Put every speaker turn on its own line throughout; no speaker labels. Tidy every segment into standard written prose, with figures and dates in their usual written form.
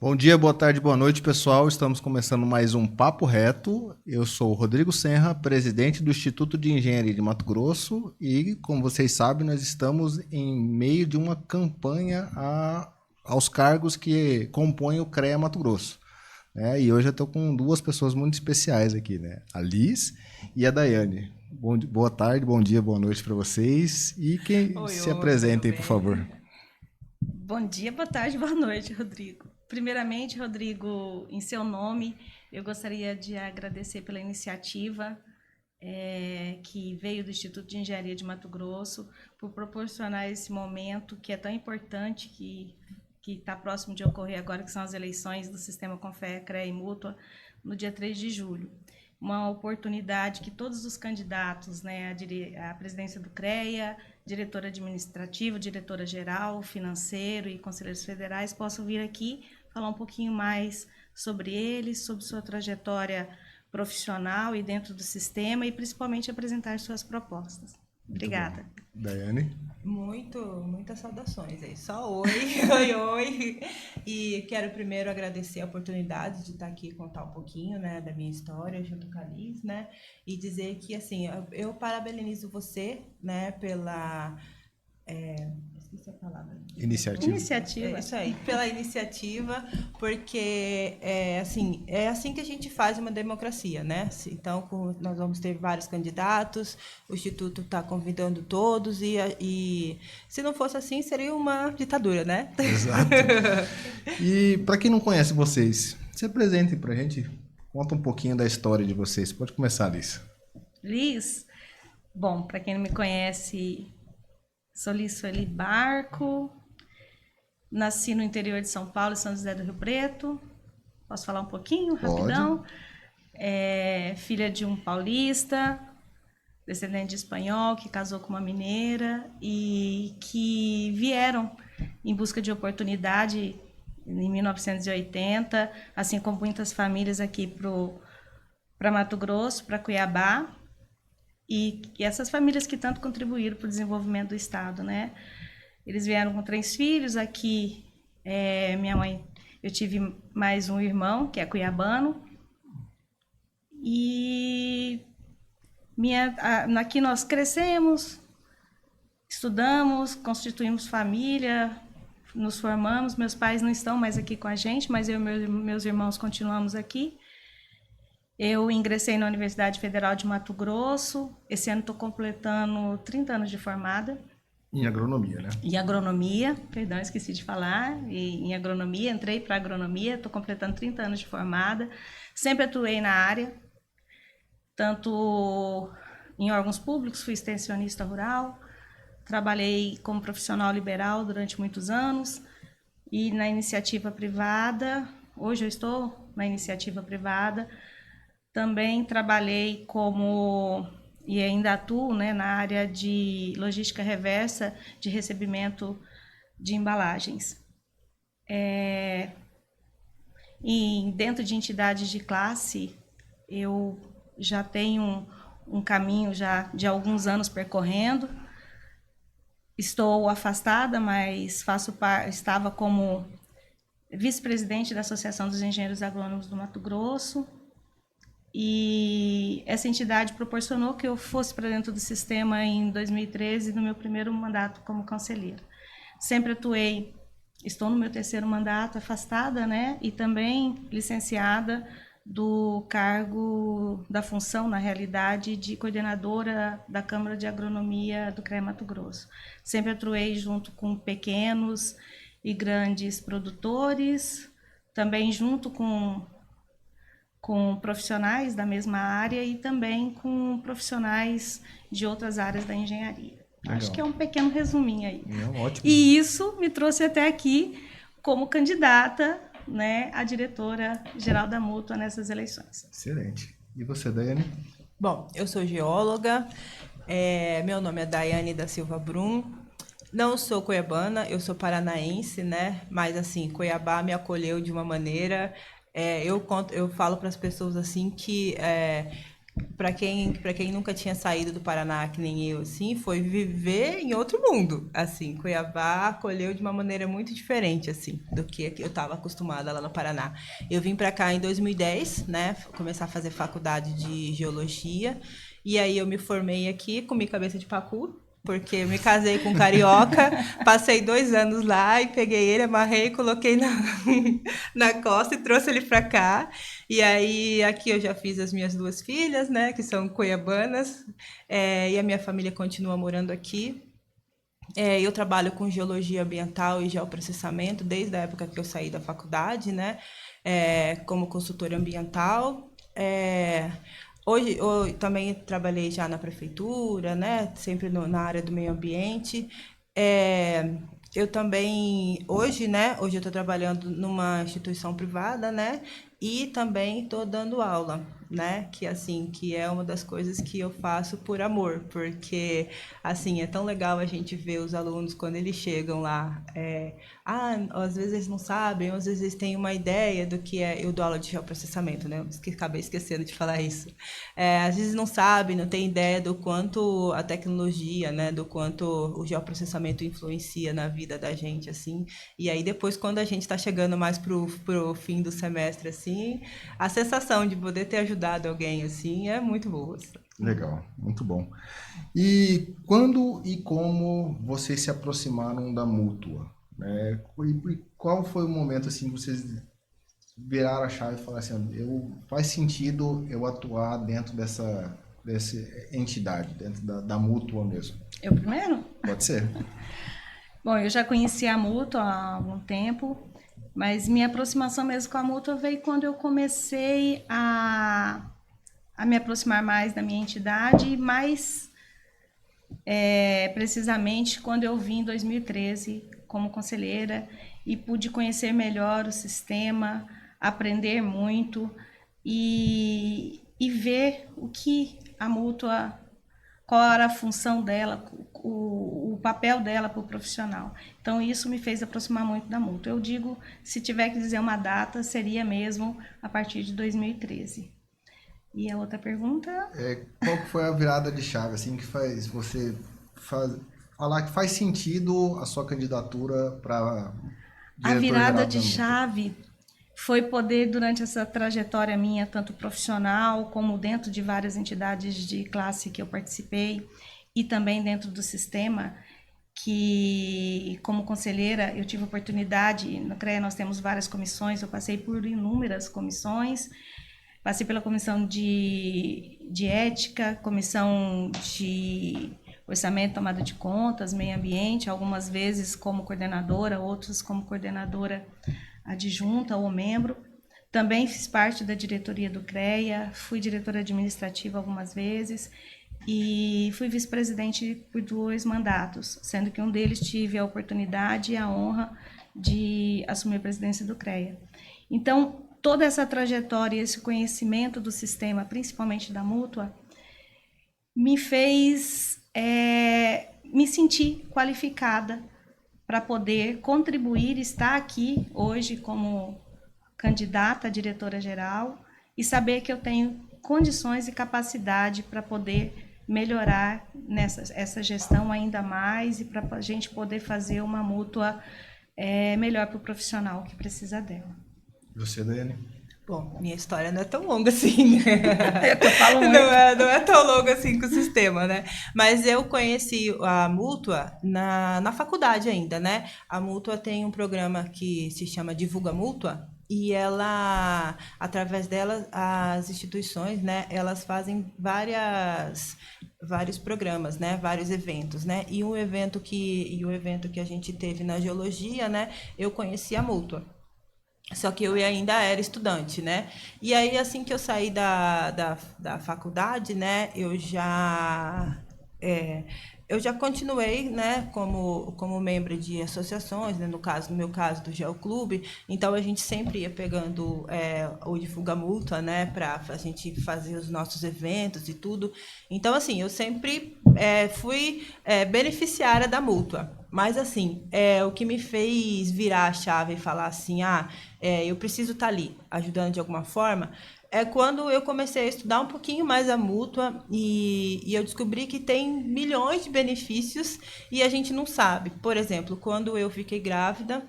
Bom dia, boa tarde, boa noite, pessoal. Estamos começando mais um Papo Reto. Eu sou o Rodrigo Senra, presidente do Instituto de Engenharia de Mato Grosso e, como vocês sabem, nós estamos em meio de uma campanha aos cargos que compõem o CREA Mato Grosso. E hoje eu estou com duas pessoas muito especiais aqui, né? A Liz e a Daiane. Boa tarde, bom dia, boa noite para vocês. E quem
Oi,
se
oi, tudo
apresentem, por favor.
bem?
Bom dia, boa tarde, boa noite, Rodrigo. Primeiramente, Rodrigo, em seu nome, eu gostaria de agradecer pela iniciativa que veio do Instituto de Engenharia de Mato Grosso, por proporcionar esse momento que é tão importante, que está próximo de ocorrer agora, que são as eleições do Sistema Confea, CREA e Mútua, no dia 3 de julho. Uma oportunidade que todos os candidatos, né, à presidência do CREA, diretora administrativa, diretora-geral, financeiro e conselheiros federais possam vir aqui falar um pouquinho mais sobre eles, sobre sua trajetória profissional e dentro do sistema e principalmente apresentar suas propostas.
Muito
Obrigada.
bom. Daiane?
Muitas saudações aí. Só oi, oi, oi. E quero primeiro agradecer a oportunidade de estar aqui e contar um pouquinho, né, da minha história junto com a Liz, né? E dizer que, assim, eu parabenizo você, né, pela... esqueci a palavra.
Iniciativa.
É isso aí, pela iniciativa, porque é assim que a gente faz uma democracia, né? Então, nós vamos ter vários candidatos, o Instituto está convidando todos, e se não fosse assim, seria uma ditadura, né?
Exato. E para quem não conhece vocês, se apresentem para a gente, conta um pouquinho da história de vocês. Pode começar, Liz.
Liz, bom, para quem não me conhece, sou Liz Sueli Barco, nasci no interior de São Paulo, São José do Rio Preto. Posso falar um pouquinho, rapidão? Filha de um paulista, descendente de espanhol, que casou com uma mineira e que vieram em busca de oportunidade em 1980, assim como muitas famílias aqui para Mato Grosso, para Cuiabá. E essas famílias que tanto contribuíram para o desenvolvimento do Estado, né? Eles vieram com 3 filhos. Aqui, minha mãe, eu tive mais um irmão, que é cuiabano. E aqui nós crescemos, estudamos, constituímos família, nos formamos. Meus pais não estão mais aqui com a gente, mas eu e meus irmãos continuamos aqui. Eu ingressei na Universidade Federal de Mato Grosso. Esse ano estou completando 30 anos de formada.
Em agronomia, né?
Em agronomia, perdão, esqueci de falar. Em agronomia, entrei para agronomia, estou completando 30 anos de formada. Sempre atuei na área, tanto em órgãos públicos, fui extensionista rural, trabalhei como profissional liberal durante muitos anos e na iniciativa privada. Hoje eu estou na iniciativa privada. Também trabalhei e ainda atuo, né, na área de logística reversa de recebimento de embalagens. E dentro de entidades de classe, eu já tenho um caminho já de alguns anos percorrendo. Estou afastada, mas estava como vice-presidente da Associação dos Engenheiros Agrônomos do Mato Grosso. E essa entidade proporcionou que eu fosse para dentro do sistema em 2013, no meu primeiro mandato como conselheira. Sempre atuei, estou no meu 3º mandato, afastada, né? E também licenciada do cargo, da função, na realidade, de coordenadora da Câmara de Agronomia do CREA Mato Grosso. Sempre atuei junto com pequenos e grandes produtores, também junto com profissionais da mesma área e também com profissionais de outras áreas da engenharia.
Legal.
Acho que é um pequeno resuminho aí.
Ótimo.
E isso me trouxe até aqui como candidata, né, a diretora-geral da Mútua nessas eleições.
Excelente. E você, Daiane?
Bom, eu sou geóloga, meu nome é Daiane da Silva Brum. Não sou cuiabana, eu sou paranaense, né? Mas, assim, Cuiabá me acolheu de uma maneira... eu falo para as pessoas assim que para quem nunca tinha saído do Paraná, que nem eu, assim, foi viver em outro mundo, assim. Cuiabá acolheu de uma maneira muito diferente, assim, do que eu estava acostumada lá no Paraná. Eu vim para cá em 2010, né, começar a fazer faculdade de geologia, e aí eu me formei aqui, comi cabeça de pacu, porque eu me casei com um carioca, passei 2 anos lá e peguei ele, amarrei, coloquei na costa e trouxe ele para cá. E aí aqui eu já fiz as minhas 2 filhas, né, que são cuiabanas, e a minha família continua morando aqui. Eu trabalho com geologia ambiental e geoprocessamento desde a época que eu saí da faculdade, né, como consultora ambiental. Hoje eu também trabalhei já na prefeitura, né? Sempre na área do meio ambiente. Eu também, hoje, né? Hoje eu estou trabalhando numa instituição privada, né? E também estou dando aula, né? Que assim, que é uma das coisas que eu faço por amor, porque assim é tão legal a gente ver os alunos quando eles chegam lá. Às vezes eles não sabem, às vezes eles têm uma ideia do que é. Eu dou aula de geoprocessamento, né? Acabei esquecendo de falar isso. Às vezes não sabem, não têm ideia do quanto a tecnologia, né? Do quanto o geoprocessamento influencia na vida da gente, assim. E aí depois, quando a gente está chegando mais pro fim do semestre, assim, a sensação de poder ter ajudado alguém, assim, é muito boa.
Legal, muito bom. E quando e como vocês se aproximaram da Mútua? Né? E qual foi o momento assim que vocês viraram a chave e falaram assim, faz sentido eu atuar dentro dessa entidade, dentro da Mútua mesmo?
Eu primeiro?
Pode ser.
Bom, eu já conhecia a Mútua há algum tempo, mas minha aproximação mesmo com a Mútua veio quando eu comecei a me aproximar mais da minha entidade, mais precisamente quando eu vim em 2013 como conselheira e pude conhecer melhor o sistema, aprender muito e ver o que a Mútua, qual era a função dela, o papel dela para o profissional. Então, isso me fez aproximar muito da Mútua. Eu digo, se tiver que dizer uma data, seria mesmo a partir de 2013. E a outra pergunta?
Qual que foi a virada de chave, assim, que faz você falar que faz sentido a sua candidatura para
A virada de chave foi poder, durante essa trajetória minha, tanto profissional como dentro de várias entidades de classe que eu participei e também dentro do sistema, que como conselheira eu tive oportunidade, no CREA nós temos várias comissões, eu passei por inúmeras comissões, passei pela comissão de ética, comissão de orçamento, tomada de contas, meio ambiente, algumas vezes como coordenadora, outras como coordenadora adjunta ou membro. Também fiz parte da diretoria do CREA, fui diretora administrativa algumas vezes e fui vice-presidente por 2 mandatos, sendo que um deles tive a oportunidade e a honra de assumir a presidência do CREA. Então, toda essa trajetória, esse conhecimento do sistema, principalmente da Mútua, me fez me sentir qualificada para poder contribuir, estar aqui hoje como candidata a diretora-geral e saber que eu tenho condições e capacidade para poder melhorar essa gestão ainda mais e para a gente poder fazer uma Mútua melhor para o profissional que precisa dela.
Você, Daiane?
Bom, minha história não é tão longa assim, né?
Eu falo muito.
Não é tão longa assim com o sistema, né? Mas eu conheci a Mútua na faculdade ainda, né? A Mútua tem um programa que se chama Divulga Mútua e ela, através dela, as instituições, né? Elas fazem vários programas, né? Vários eventos, né? E o evento que a gente teve na geologia, né? Eu conheci a Mútua. Só que eu ainda era estudante, né? E aí, assim que eu saí da faculdade, né? Eu já continuei, né? Como membro de associações, né? No meu caso, do Geoclube. Então, a gente sempre ia pegando o Divulga Mútua, né? Para a gente fazer os nossos eventos e tudo. Então, assim, eu sempre fui beneficiária da Mútua. Mas, assim, o que me fez virar a chave e falar assim, eu preciso estar ali, ajudando de alguma forma, é quando eu comecei a estudar um pouquinho mais a mútua e eu descobri que tem milhões de benefícios e a gente não sabe. Por exemplo, quando eu fiquei grávida,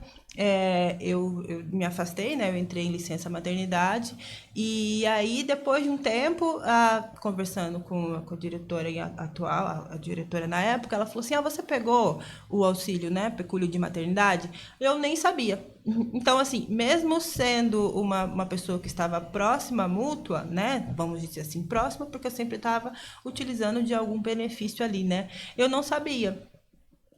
eu me afastei, né? Eu entrei em licença maternidade e aí depois de um tempo, conversando com a diretora atual, a diretora na época, ela falou assim: você pegou o auxílio, né? Pecúlio de maternidade? Eu nem sabia. Então, assim, mesmo sendo uma pessoa que estava próxima à mútua, né? Vamos dizer assim, próxima, porque eu sempre estava utilizando de algum benefício ali, né? Eu não sabia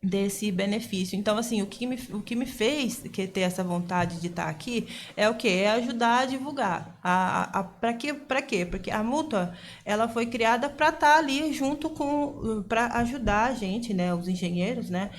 desse benefício. Então, assim, o que me fez ter essa vontade de estar aqui é o quê? É ajudar a divulgar. Para quê? Para quê? Porque a mútua, ela foi criada para estar ali junto para ajudar a gente, né? Os engenheiros, né?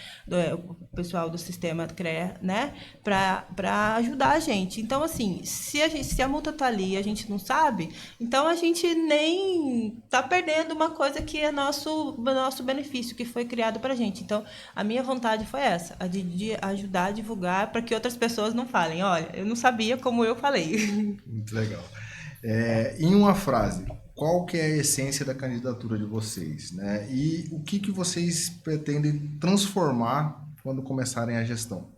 O pessoal do sistema CREA, né? Para ajudar a gente. Então, assim, se a multa está ali e a gente não sabe, então a gente nem está perdendo uma coisa que é nosso benefício, que foi criado para a gente. Então, a minha vontade foi essa, a de ajudar a divulgar para que outras pessoas não falem, olha, eu não sabia como eu falei.
Muito legal. Em uma frase, qual que é a essência da candidatura de vocês, né? E o que vocês pretendem transformar quando começarem a gestão?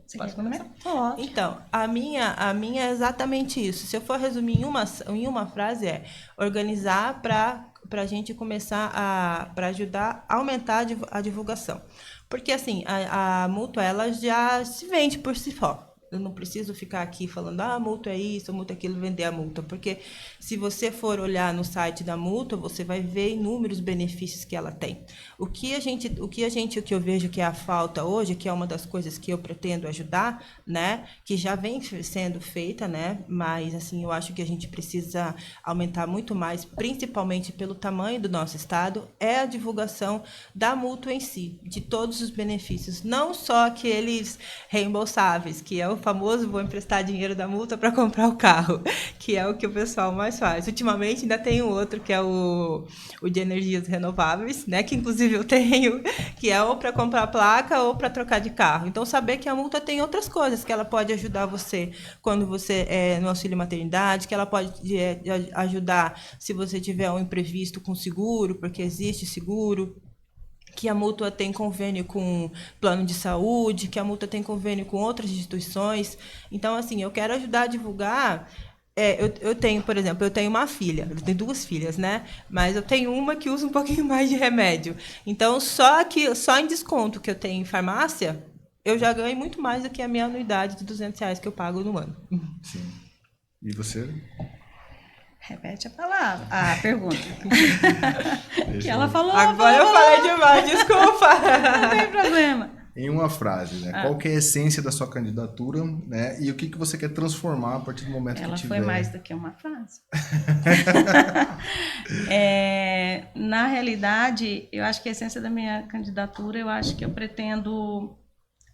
Você quer começar?
Pode. Então, a minha é exatamente isso. Se eu for resumir em uma frase, é organizar para a gente começar para ajudar a aumentar a divulgação. Porque, assim, a mútua, ela já se vende por si só. Eu não preciso ficar aqui falando, a multa é isso, a multa é aquilo, vender a multa. Porque se você for olhar no site da multa, você vai ver inúmeros benefícios que ela tem. O que eu vejo que é a falta hoje, que é uma das coisas que eu pretendo ajudar, né? Que já vem sendo feita, né? Mas, assim, eu acho que a gente precisa aumentar muito mais, principalmente pelo tamanho do nosso estado, é a divulgação da multa em si, de todos os benefícios. Não só aqueles reembolsáveis, que é o famoso vou emprestar dinheiro da multa para comprar o carro, que é o que o pessoal mais faz. Ultimamente ainda tem um outro que é o de energias renováveis, né? Que inclusive eu tenho, que é ou para comprar placa ou para trocar de carro. Então, saber que a multa tem outras coisas que ela pode ajudar você quando você é no auxílio maternidade, que ela pode ajudar se você tiver um imprevisto com seguro, porque existe seguro, que a mútua tem convênio com plano de saúde, que a mútua tem convênio com outras instituições. Então, assim, eu quero ajudar a divulgar. Eu tenho, por exemplo, eu tenho uma filha, eu tenho 2 filhas, né? Mas eu tenho uma que usa um pouquinho mais de remédio. Então, só em desconto que eu tenho em farmácia, eu já ganho muito mais do que a minha anuidade de R$ 200 que eu pago no ano.
Sim. E você?
Repete a pergunta. Que ela falou.
Agora eu falei demais, desculpa.
Não tem problema.
Em uma frase, né? Qual que é a essência da sua candidatura, né? E o que você quer transformar a partir do momento
Ela
que tiver...
foi mais do que uma frase. Na realidade, eu acho que a essência da minha candidatura, eu acho que eu pretendo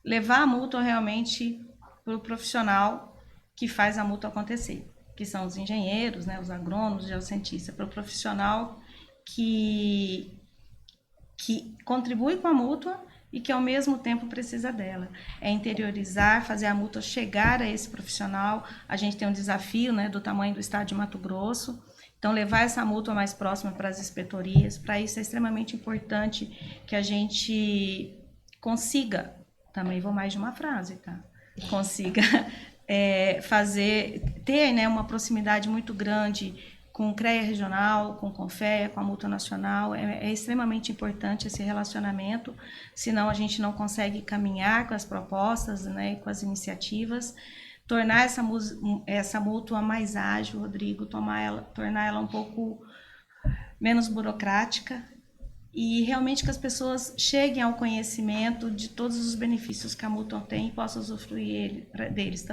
levar a mútua realmente para o profissional que faz a mútua acontecer, que são os engenheiros, né, os agrônomos, os geocientistas, para o profissional que contribui com a mútua e que ao mesmo tempo precisa dela. É interiorizar, fazer a mútua chegar a esse profissional. A gente tem um desafio, né, do tamanho do estado de Mato Grosso, então levar essa mútua mais próxima para as inspetorias. Para isso é extremamente importante que a gente consiga, também vou mais de uma frase, tá? Consiga ter, né, uma proximidade muito grande com o CREA regional, com o CONFEA, com a mútua nacional. É extremamente importante esse relacionamento, senão a gente não consegue caminhar com as propostas, né, com as iniciativas. Tornar essa mútua mais ágil, Rodrigo, tornar ela um pouco menos burocrática e realmente que as pessoas cheguem ao conhecimento de todos os benefícios que a mútua tem e possam usufruir deles,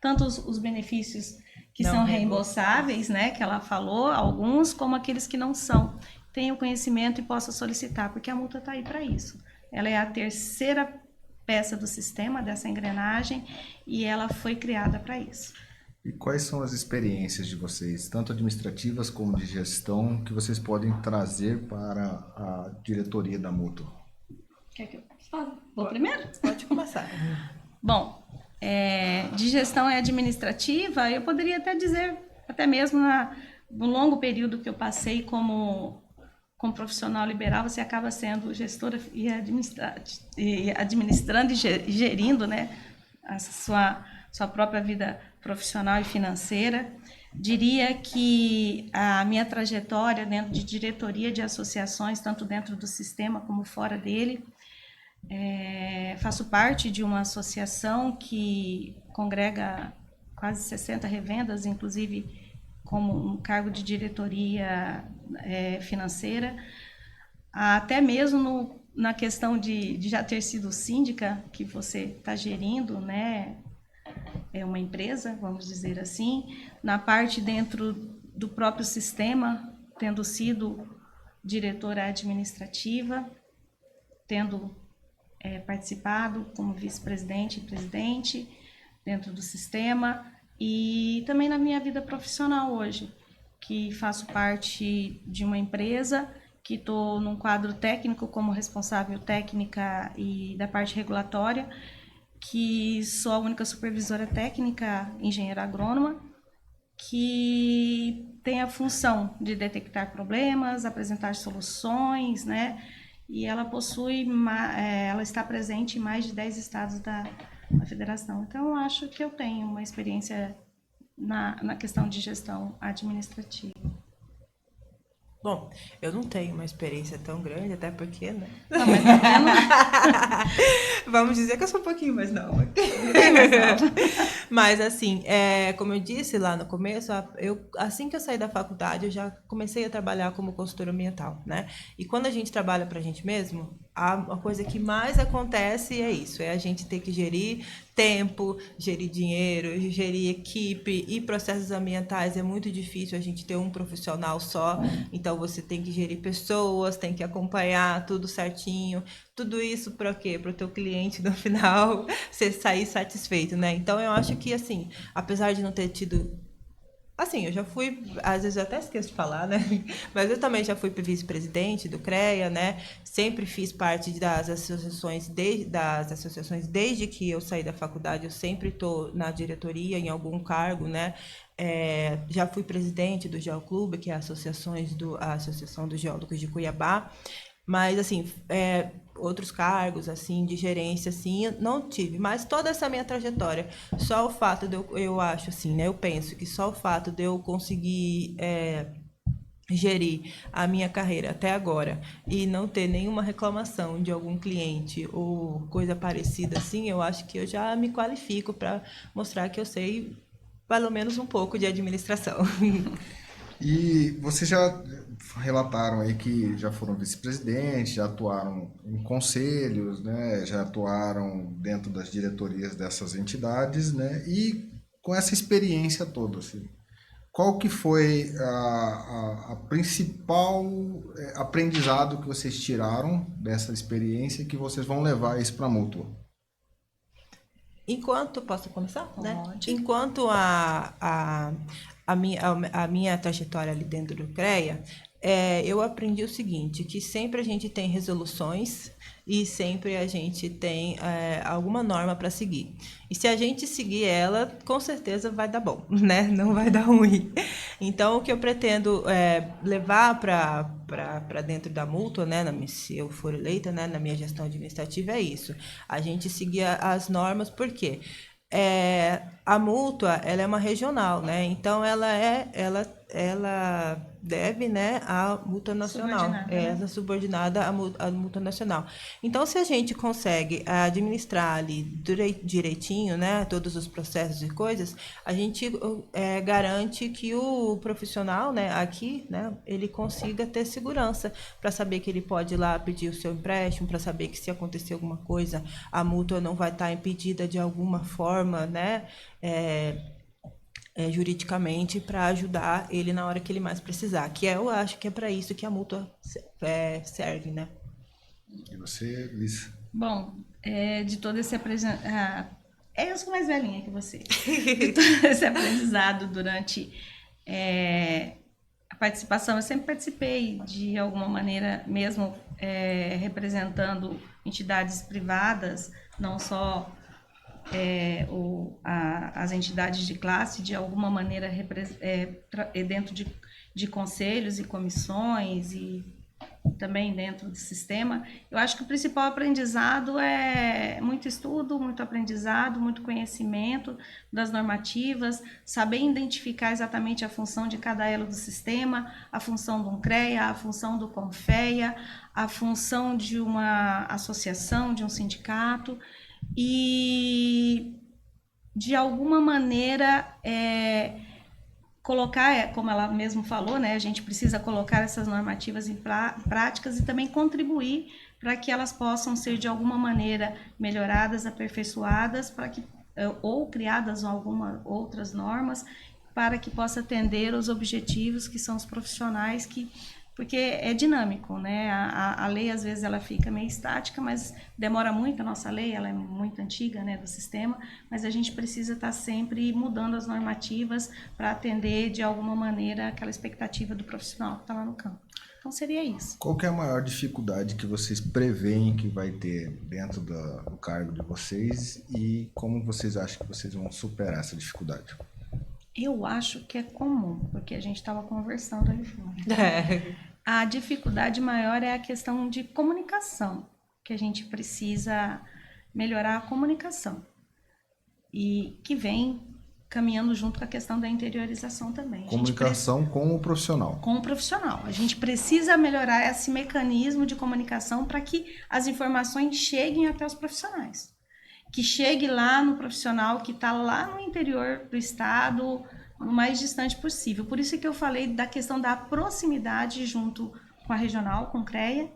tanto os benefícios que não são reembolsáveis, né, que ela falou, alguns, como aqueles que não são. Tenham conhecimento e possam solicitar, porque a multa está aí para isso. Ela é a terceira peça do sistema, dessa engrenagem, e ela foi criada para isso.
E quais são as experiências de vocês, tanto administrativas como de gestão, que vocês podem trazer para a diretoria da mútua?
Quer que eu fale? Vou primeiro?
Pode começar.
Bom, de gestão administrativa, eu poderia até dizer, até mesmo no longo período que eu passei como profissional liberal, você acaba sendo gestora e administrando e gerindo, né, a sua própria vida profissional e financeira. Diria que a minha trajetória dentro de diretoria de associações, tanto dentro do sistema como fora dele, faço parte de uma associação que congrega quase 60 revendas, inclusive como um cargo de diretoria financeira, até mesmo na questão de já ter sido síndica, que você está gerindo, né? É uma empresa, vamos dizer assim, na parte dentro do próprio sistema, tendo sido diretora administrativa, tendo participado como vice-presidente e presidente dentro do sistema, e também na minha vida profissional hoje, que faço parte de uma empresa, que estou num quadro técnico como responsável técnica e da parte regulatória, que sou a única supervisora técnica, engenheira agrônoma, que tem a função de detectar problemas, apresentar soluções, né? E ela ela está presente em mais de 10 estados da federação. Então, eu acho que eu tenho uma experiência na questão de gestão administrativa.
Bom, eu não tenho uma experiência tão grande, até porque, né?
Não, mas tá vendo?
Vamos dizer que eu sou um pouquinho mais nova. Mas, assim, como eu disse lá no começo, assim que eu saí da faculdade, eu já comecei a trabalhar como consultora ambiental, né? E quando a gente trabalha pra gente mesmo, a coisa que mais acontece é isso, é a gente ter que gerir tempo, gerir dinheiro, gerir equipe e processos ambientais. É muito difícil a gente ter um profissional só, então você tem que gerir pessoas, tem que acompanhar tudo certinho. Tudo isso para quê? Para o teu cliente, no final, você sair satisfeito, né? Então, eu acho que, assim, apesar de não ter tido... Assim, eu já fui, às vezes eu até esqueço de falar, né? Mas eu também já fui vice-presidente do CREA, né? Sempre fiz parte das associações desde que eu saí da faculdade. Eu sempre estou na diretoria, em algum cargo, né? Já fui presidente do Geoclube, que é a Associação dos Geólogos de Cuiabá. Mas, assim, outros cargos, assim, de gerência, assim, não tive. Mas toda essa minha trajetória, só o fato de eu acho, assim, né? Eu penso que só o fato de eu conseguir gerir a minha carreira até agora e não ter nenhuma reclamação de algum cliente ou coisa parecida, assim, eu acho que eu já me qualifico para mostrar que eu sei, pelo menos um pouco de administração.
E vocês já relataram aí que já foram vice-presidentes, já atuaram em conselhos, né? Já atuaram dentro das diretorias dessas entidades, né? E com essa experiência toda, assim, qual que foi a principal aprendizado que vocês tiraram dessa experiência e que vocês vão levar isso para a Mútua?
Posso começar?
Pode.
Né? Enquanto a minha trajetória ali dentro do CREA, eu aprendi o seguinte, que sempre a gente tem resoluções e sempre a gente tem alguma norma para seguir. E se a gente seguir ela, com certeza vai dar bom, né? Não vai dar ruim. Então, o que eu pretendo levar para dentro da Mútua, né? Se eu for eleita, né? Na minha gestão administrativa, é isso. A gente seguir as normas, por quê? A Mútua, ela é uma regional, né? Então ela deve, né, à Mútua Nacional, ela subordinada à Mútua Nacional. Então, se a gente consegue administrar ali direitinho, né, todos os processos e coisas, a gente garante que o profissional, né, aqui, né, ele consiga ter segurança para saber que ele pode ir lá pedir o seu empréstimo, para saber que se acontecer alguma coisa, a Mútua não vai estar impedida de alguma forma, né, juridicamente para ajudar ele na hora que ele mais precisar, que eu acho que é para isso que a Mútua serve, né?
E você, Liz?
Bom, de todo esse aprendizado... eu sou mais velhinha que você. De todo esse aprendizado durante a participação, eu sempre participei de alguma maneira, mesmo representando entidades privadas, não só as entidades de classe, de alguma maneira, dentro de conselhos e comissões e também dentro do sistema. Eu acho que o principal aprendizado é muito estudo, muito aprendizado, muito conhecimento das normativas, saber identificar exatamente a função de cada elo do sistema, a função do CREA, a função do CONFEA, a função de uma associação, de um sindicato, e de alguma maneira colocar, como ela mesmo falou, né, a gente precisa colocar essas normativas em práticas e também contribuir para que elas possam ser de alguma maneira melhoradas, aperfeiçoadas, ou criadas algumas outras normas para que possa atender os objetivos que são os profissionais porque é dinâmico, né? A lei, às vezes, ela fica meio estática, mas demora muito. A nossa lei, ela é muito antiga, né, do sistema, mas a gente precisa estar sempre mudando as normativas para atender, de alguma maneira, aquela expectativa do profissional que está lá no campo. Então, seria isso.
Qual que é a maior dificuldade que vocês preveem que vai ter dentro do cargo de vocês e como vocês acham que vocês vão superar essa dificuldade?
Eu acho que é comum, porque a gente estava conversando aí fora. A dificuldade maior é a questão de comunicação, que a gente precisa melhorar a comunicação. E que vem caminhando junto com a questão da interiorização também.
Comunicação com o profissional.
Com o profissional. A gente precisa melhorar esse mecanismo de comunicação para que as informações cheguem até os profissionais. Que chegue lá no profissional que está lá no interior do estado, o mais distante possível. Por isso que eu falei da questão da proximidade junto com a regional, com o CREA,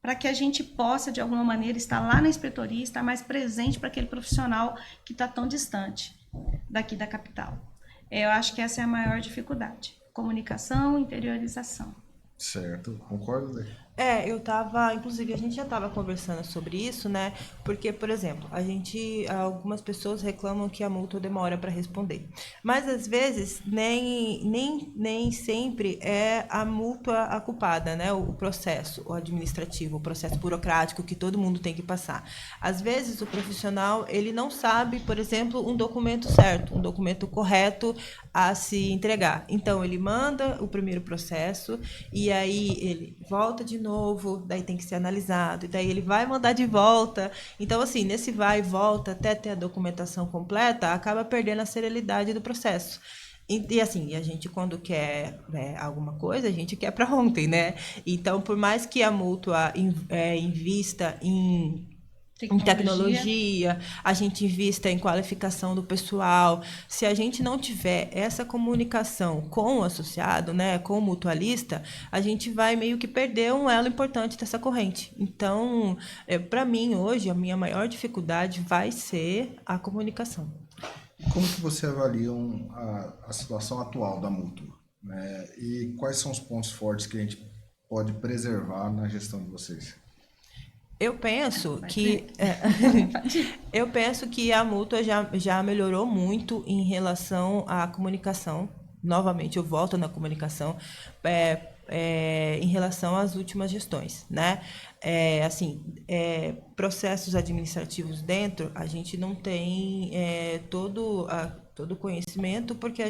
para que a gente possa, de alguma maneira, estar lá na inspetoria, estar mais presente para aquele profissional que está tão distante daqui da capital. Eu acho que essa é a maior dificuldade. Comunicação, interiorização.
Certo, concordo, Zé?
Inclusive a gente já estava conversando sobre isso, né? Porque, por exemplo, algumas pessoas reclamam que a multa demora para responder. Mas às vezes nem sempre é a multa a culpada, né? O processo, o administrativo, o processo burocrático que todo mundo tem que passar. Às vezes o profissional, ele não sabe, por exemplo, um documento certo, um documento correto a se entregar. Então ele manda o primeiro processo e aí ele volta de novo, daí tem que ser analisado, e daí ele vai mandar de volta. Então, assim, nesse vai e volta até ter a documentação completa, acaba perdendo a celeridade do processo. E assim, a gente quando quer alguma coisa, a gente quer para ontem, né? Então, por mais que a mútua invista em tecnologia, a gente invista em qualificação do pessoal. Se a gente não tiver essa comunicação com o associado, né, com o mutualista, a gente vai meio que perder um elo importante dessa corrente. Então, para mim, hoje, a minha maior dificuldade vai ser a comunicação.
Como que você avalia a situação atual da mútua, né? E quais são os pontos fortes que a gente pode preservar na gestão de vocês?
Eu penso que a mútua já melhorou muito em relação à comunicação. Novamente, eu volto na comunicação em relação às últimas gestões, né? Processos administrativos dentro, a gente não tem todo o conhecimento, porque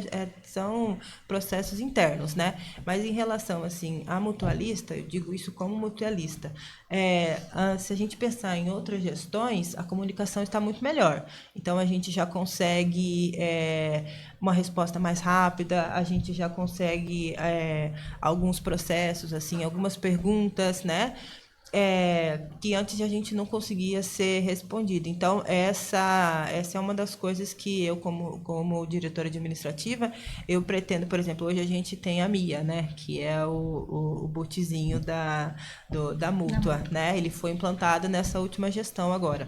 são processos internos, né? Mas em relação, assim, à mutualista, eu digo isso como mutualista, se a gente pensar em outras gestões, a comunicação está muito melhor. Então, a gente já consegue uma resposta mais rápida, a gente já consegue alguns processos, assim, algumas perguntas, né? Que antes a gente não conseguia ser respondido. Então, essa é uma das coisas que eu, como diretora administrativa, eu pretendo, por exemplo, hoje a gente tem a MIA, né, que é o botzinho da mútua, né? Ele foi implantado nessa última gestão agora.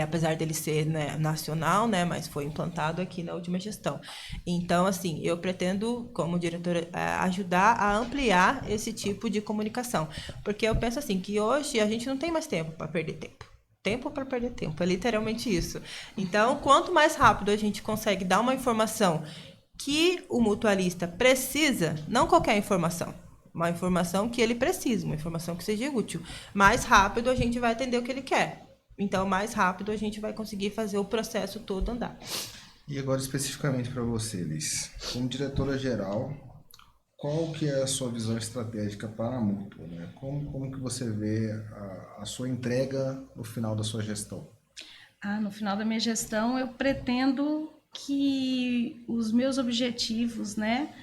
Apesar dele ser, né, nacional, né, mas foi implantado aqui na última gestão. Então, assim, eu pretendo, como diretora, ajudar a ampliar esse tipo de comunicação. Porque eu penso assim, que hoje a gente não tem mais tempo para perder tempo. Tempo para perder tempo, é literalmente isso. Então, quanto mais rápido a gente consegue dar uma informação que o mutualista precisa, não qualquer informação, uma informação que ele precisa, uma informação que seja útil, mais rápido a gente vai entender o que ele quer. Então, mais rápido a gente vai conseguir fazer o processo todo andar.
E agora especificamente para você, Liz, como diretora-geral, qual que é a sua visão estratégica para a Mútua, né? Como que você vê a sua entrega no final da sua gestão?
No final da minha gestão, eu pretendo que os meus objetivos, né,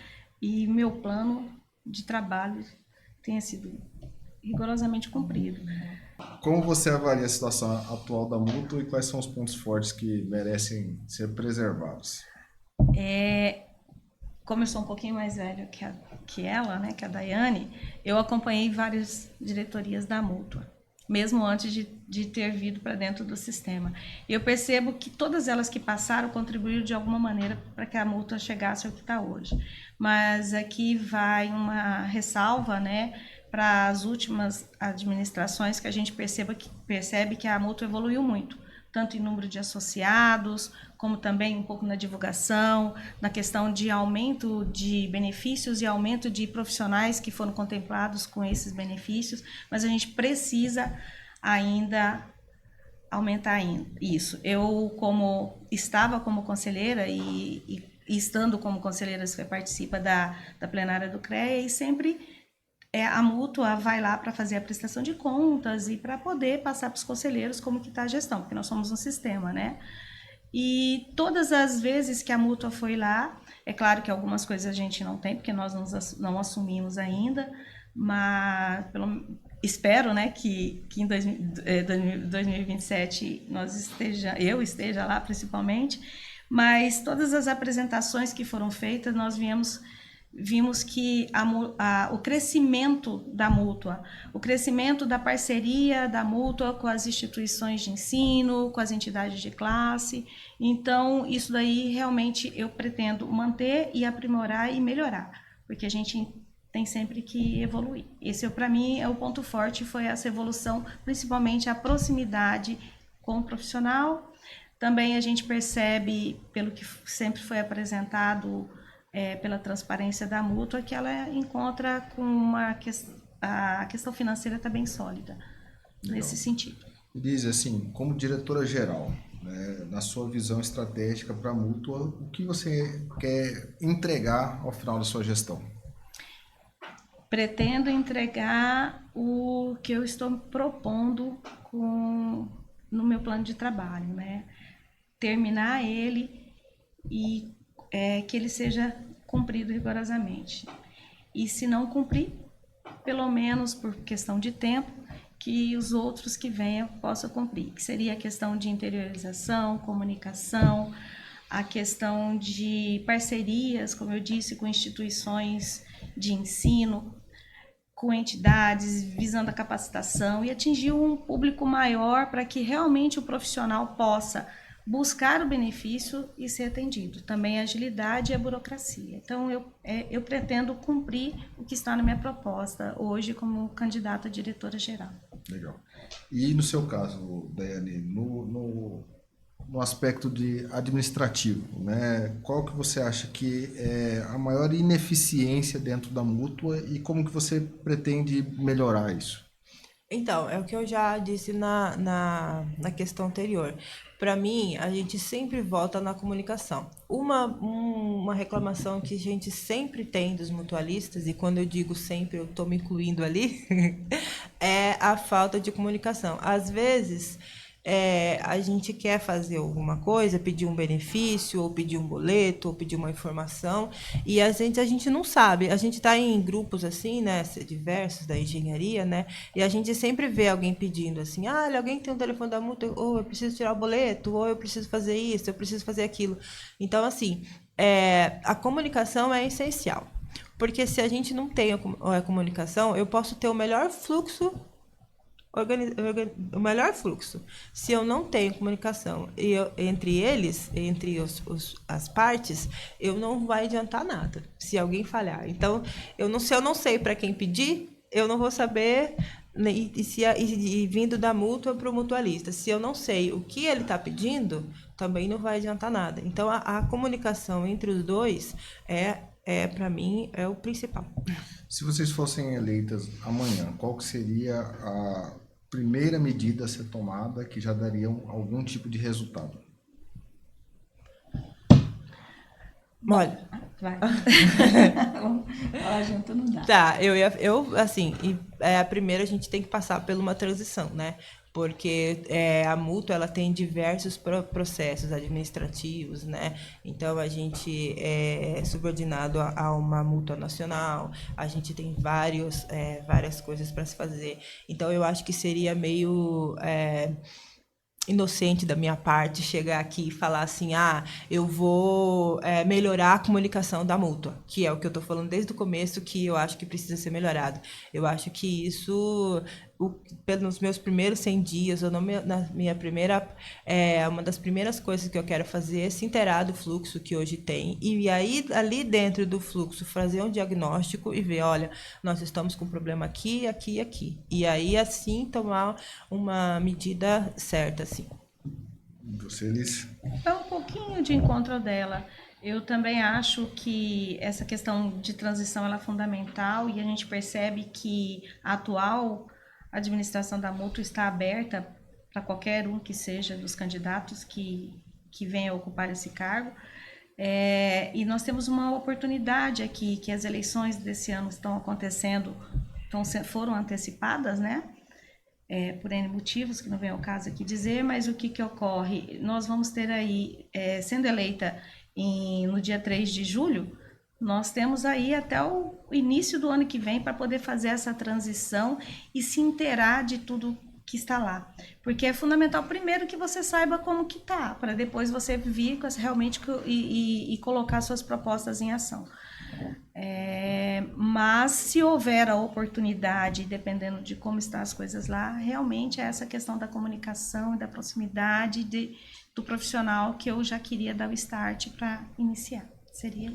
e meu plano de trabalho tenha sido rigorosamente cumprido.
Como você avalia a situação atual da Mútua e quais são os pontos fortes que merecem ser preservados?
Como eu sou um pouquinho mais velha que ela, né, que a Daiane, eu acompanhei várias diretorias da Mútua, mesmo antes de ter vindo para dentro do sistema. E eu percebo que todas elas que passaram contribuíram de alguma maneira para que a Mútua chegasse ao que está hoje. Mas aqui vai uma ressalva, né, para as últimas administrações, que a gente percebe que a Mútua evoluiu muito, tanto em número de associados, como também um pouco na divulgação, na questão de aumento de benefícios e aumento de profissionais que foram contemplados com esses benefícios, mas a gente precisa ainda aumentar isso. Eu, estava como conselheira e estando como conselheira, você participa da plenária do CREA e sempre a Mútua vai lá para fazer a prestação de contas e para poder passar para os conselheiros como que está a gestão, porque nós somos um sistema, né? E todas as vezes que a Mútua foi lá, é claro que algumas coisas a gente não tem, porque nós não assumimos ainda, mas espero, né, que em 2027 eu esteja lá principalmente, mas todas as apresentações que foram feitas, nós vimos que o crescimento da Mútua, o crescimento da parceria da Mútua com as instituições de ensino, com as entidades de classe. Então, isso daí realmente eu pretendo manter e aprimorar e melhorar, porque a gente tem sempre que evoluir. Esse, para mim, é o ponto forte, foi essa evolução, principalmente a proximidade com o profissional. Também a gente percebe, pelo que sempre foi apresentado, pela transparência da Mútua, que ela encontra com a questão financeira está bem sólida. Legal. Nesse sentido.
Diz assim, como diretora-geral, né, na sua visão estratégica para a Mútua, o que você quer entregar ao final da sua gestão?
Pretendo entregar o que eu estou propondo no meu plano de trabalho, né? Terminar ele e que ele seja cumprido rigorosamente. E se não cumprir, pelo menos por questão de tempo, que os outros que venham possam cumprir, que seria a questão de interiorização, comunicação, a questão de parcerias, como eu disse, com instituições de ensino, com entidades, visando a capacitação e atingir um público maior para que realmente o profissional possa buscar o benefício e ser atendido. Também a agilidade e a burocracia. Então, eu pretendo cumprir o que está na minha proposta hoje como candidata a diretora-geral.
Legal. E no seu caso, Daiane, no aspecto de administrativo, né? Qual que você acha que é a maior ineficiência dentro da Mútua e como que você pretende melhorar isso?
Então, é o que eu já disse na questão anterior. Para mim, a gente sempre volta na comunicação. Uma reclamação que a gente sempre tem dos mutualistas, e quando eu digo sempre, eu estou me incluindo ali, é a falta de comunicação. Às vezes, a gente quer fazer alguma coisa, pedir um benefício, ou pedir um boleto, ou pedir uma informação, e a gente não sabe. A gente está em grupos assim, né, diversos da engenharia, né, e a gente sempre vê alguém pedindo assim, alguém tem um telefone da Mútua, ou eu preciso tirar o boleto, ou eu preciso fazer isso, eu preciso fazer aquilo. Então, assim, a comunicação é essencial, porque se a gente não tem a comunicação, eu posso ter o melhor fluxo, o melhor fluxo. Se eu não tenho comunicação entre eles, entre as partes, eu não vai adiantar nada se alguém falhar. Então, se eu não sei para quem pedir, eu não vou saber, e vindo da Mútua para o mutualista. Se eu não sei o que ele está pedindo, também não vai adiantar nada. Então, a comunicação entre os dois para mim, é o principal.
Se vocês fossem eleitas amanhã, qual que seria a primeira medida a ser tomada que já daria algum tipo de resultado?
Olha,
Vai. Falar junto não dá.
tá, assim, a primeira a gente tem que passar por uma transição, né? Porque a mútua, ela tem diversos processos administrativos, né? Então, a gente é subordinado a uma mútua nacional, a gente tem várias coisas para se fazer. Então, eu acho que seria meio inocente da minha parte chegar aqui e falar assim, eu vou melhorar a comunicação da mútua, que é o que eu estou falando desde o começo, que eu acho que precisa ser melhorado. Eu acho que isso, pelos meus primeiros 100 dias, ou na minha primeira, uma das primeiras coisas que eu quero fazer é se inteirar do fluxo que hoje tem, e aí, ali dentro do fluxo, fazer um diagnóstico e ver, olha, nós estamos com um problema aqui, aqui e aqui. E aí, assim, tomar uma medida certa, assim.
Você, Liz?
É um pouquinho de encontro dela. Eu também acho que essa questão de transição ela é fundamental e a gente percebe que a atual administração da mútua está aberta para qualquer um que seja dos candidatos que venha ocupar esse cargo. E nós temos uma oportunidade aqui, que as eleições desse ano estão acontecendo, foram antecipadas, né? Por N motivos, que não vem ao caso aqui dizer, mas o que ocorre? Nós vamos ter aí, sendo eleita no dia 3 de julho, nós temos aí até o início do ano que vem para poder fazer essa transição e se inteirar de tudo que está lá. Porque é fundamental, primeiro, que você saiba como que está, para depois você vir realmente e colocar suas propostas em ação. Mas se houver a oportunidade, dependendo de como estão as coisas lá, realmente é essa questão da comunicação e da proximidade do profissional que eu já queria dar o start para iniciar. Seria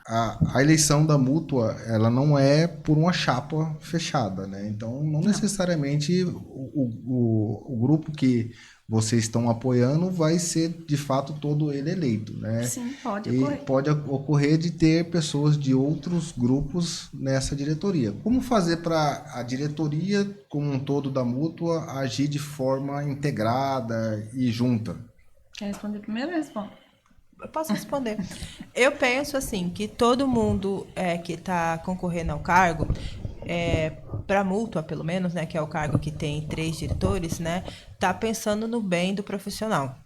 A eleição da mútua, ela não é por uma chapa fechada, né? Então, não necessariamente o grupo que vocês estão apoiando vai ser, de fato, todo ele eleito, né?
Sim, pode
e
ocorrer.
pode ocorrer de ter pessoas de outros grupos nessa diretoria. Como fazer para a diretoria, como um todo da mútua, agir de forma integrada e junta?
Quer responder primeiro ou eu respondo?
Eu posso responder. Eu penso assim, que todo mundo que está concorrendo ao cargo, para a mútua, pelo menos, né, que é o cargo que tem 3 diretores, né, está pensando no bem do profissional.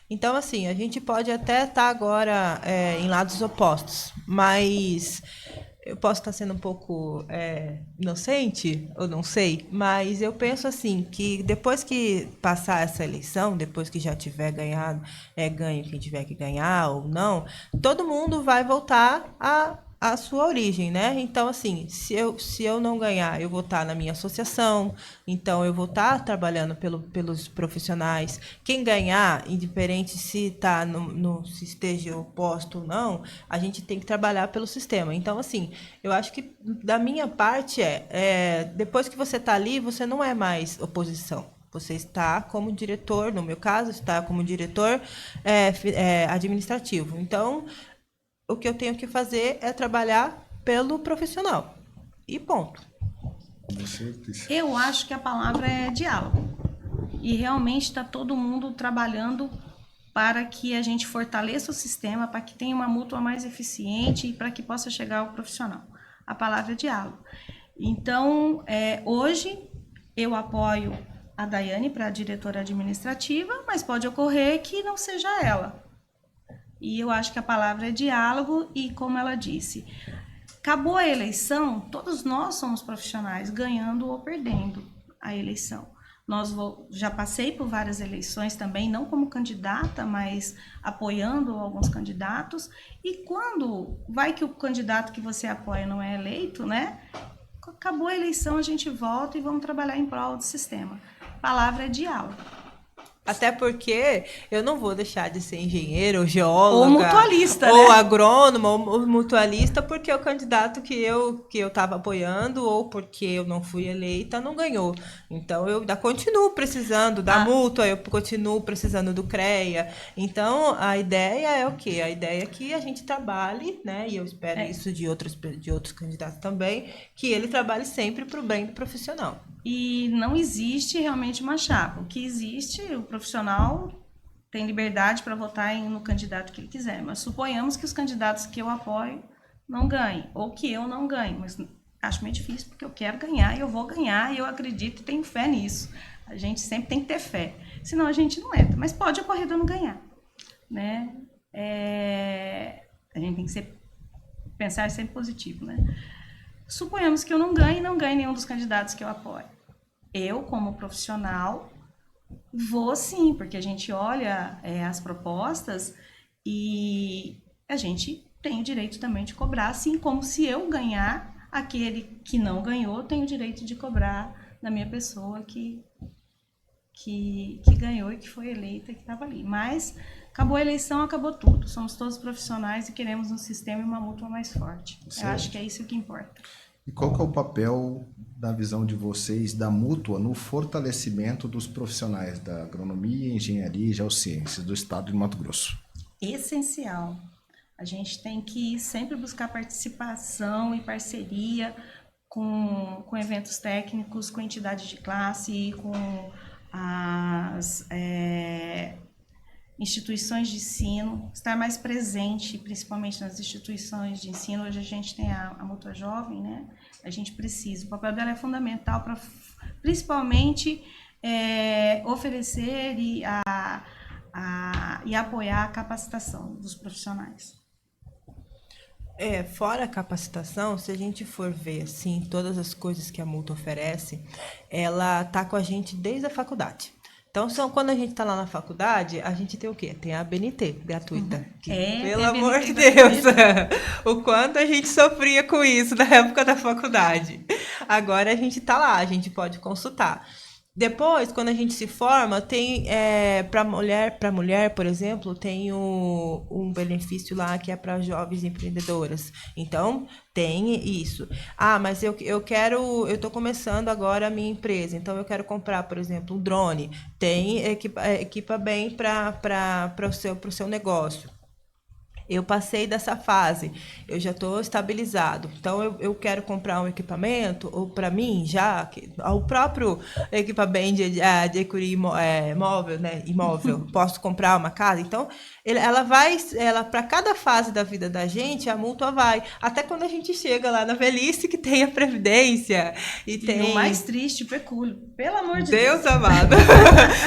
Então, assim, a gente pode até estar agora em lados opostos, mas eu posso estar sendo um pouco inocente, ou não sei, mas eu penso assim, que depois que passar essa eleição, depois que já tiver ganhado, ganho quem tiver que ganhar ou não, todo mundo vai voltar a sua origem, né? Então, assim, se eu não ganhar, eu vou estar na minha associação, então eu vou estar trabalhando pelos profissionais. Quem ganhar, independente se tá se esteja oposto ou não, a gente tem que trabalhar pelo sistema. Então, assim, eu acho que da minha parte depois que você está ali, você não é mais oposição. Você está como diretor, no meu caso, está como diretor administrativo. Então, o que eu tenho que fazer é trabalhar pelo profissional. E ponto.
Eu acho que a palavra é diálogo. E realmente está todo mundo trabalhando para que a gente fortaleça o sistema, para que tenha uma mútua mais eficiente e para que possa chegar ao profissional. A palavra é diálogo. Então, hoje, eu apoio a Daiane para a diretora administrativa, mas pode ocorrer que não seja ela. E eu acho que a palavra é diálogo e, como ela disse, acabou a eleição, todos nós somos profissionais, ganhando ou perdendo a eleição. Já passei por várias eleições também, não como candidata, mas apoiando alguns candidatos. E quando vai que o candidato que você apoia não é eleito, né? Acabou a eleição, a gente volta e vamos trabalhar em prol do sistema. A palavra é diálogo.
Até porque eu não vou deixar de ser engenheiro, ou geóloga,
Ou mutualista,
ou
né?
agrônomo, ou mutualista, porque o candidato que eu estava apoiando, ou porque eu não fui eleita, não ganhou. Então, eu ainda continuo precisando da mútua, eu continuo precisando do CREA. Então, a ideia é o quê? A ideia é que a gente trabalhe, né? E eu espero isso de outros candidatos também, que ele trabalhe sempre para o bem do profissional.
E não existe realmente uma chapa. O que existe, o profissional tem liberdade para votar no candidato que ele quiser. Mas suponhamos que os candidatos que eu apoio não ganhem, ou que eu não ganhe. Mas acho meio difícil, porque eu quero ganhar e eu vou ganhar, e eu acredito e tenho fé nisso. A gente sempre tem que ter fé, senão a gente não entra. Mas pode ocorrer de eu não ganhar, né? A gente tem que pensar sempre positivo, né? Suponhamos que eu não ganhe nenhum dos candidatos que eu apoio. Eu, como profissional, vou sim, porque a gente olha as propostas e a gente tem o direito também de cobrar, assim como se eu ganhar, aquele que não ganhou tem o direito de cobrar da minha pessoa que ganhou e que foi eleita e que estava ali. Mas acabou a eleição, acabou tudo. Somos todos profissionais e queremos um sistema e uma mútua mais forte.
Certo.
Eu acho que é isso que importa.
E qual que é o papel da visão de vocês da mútua no fortalecimento dos profissionais da agronomia, engenharia e geociências do estado de Mato Grosso?
Essencial. A gente tem que sempre buscar participação e parceria com eventos técnicos, com entidades de classe, com as instituições de ensino, estar mais presente, principalmente nas instituições de ensino. Hoje a gente tem a Mútua Jovem, né? A gente precisa. O papel dela é fundamental para, principalmente, oferecer e apoiar a capacitação dos profissionais.
Fora a capacitação, se a gente for ver assim, todas as coisas que a Mútua oferece, ela tá com a gente desde a faculdade. Então, quando a gente está lá na faculdade, a gente tem o quê? Tem a BNT gratuita. Pelo amor de Deus! O quanto a gente sofria com isso na época da faculdade. Agora a gente está lá, a gente pode consultar. Depois, quando a gente se forma, tem para mulher, por exemplo, tem um benefício lá que é para jovens empreendedoras. Então, tem isso. Mas eu estou começando agora a minha empresa, então eu quero comprar, por exemplo, um drone. Tem equipa bem para o seu negócio. Eu passei dessa fase, eu já estou estabilizado. Então, eu quero comprar um equipamento, ou para mim, já, o próprio equipamento de adquirir imóvel, né? Imóvel, posso comprar uma casa. Então, ela para cada fase da vida da gente, a mútua vai. Até quando a gente chega lá na velhice, que tem a previdência. E
o mais triste, o pecúlio. Pelo amor de
Deus.
Deus
amado.